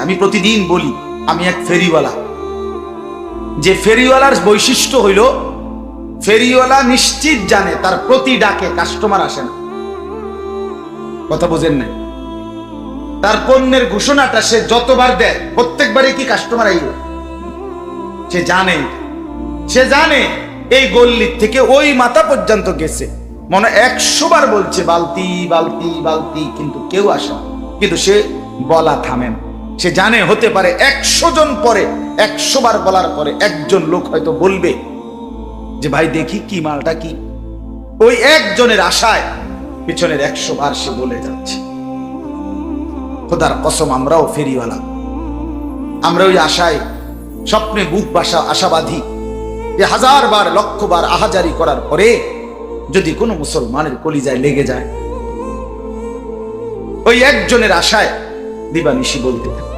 আমি প্রতিদিন বলি আমি এক ফেরিওয়ালা। যে ফেরিওয়ালার বৈশিষ্ট্য হইল ফেরিওয়ালা নিশ্চিত জানে তার প্রতি ডাকে কাস্টমার আসে না। কথা বোঝেন না? তার পণ্যের ঘোষণাটা সে যতবার দেয় প্রত্যেকবারে কি কাস্টমার আইব? সে জানে, সে জানে এই গল্লি থেকে ওই মাথা পর্যন্ত গেছে, মনে 100 বার বলছে বালতি বালতি বালতি, কিন্তু কেউ আসে না। কিন্তু সে বলা থামে না। সে জানে হতে পারে 100 জন পরে 100 বার বলার পরে একজন লোক হয়তো বলবে যে ভাই দেখি কি মালটা কি। ওই একজনের আশায় পিছনের 100 বার সে বলে যাচ্ছে। খোদার কসম আমরাও ফেরিওয়ালা, আমরা ওই আশায় স্বপ্নে বুক বাসা আশাবাদী যে 1000 বার 1,00,000 বার আহাজারি করার পরে যদি কোনো মুসলমানের কলিজায় লেগে যায়, ওই একজনের আশায় দিবানিশি বলতে থাকে।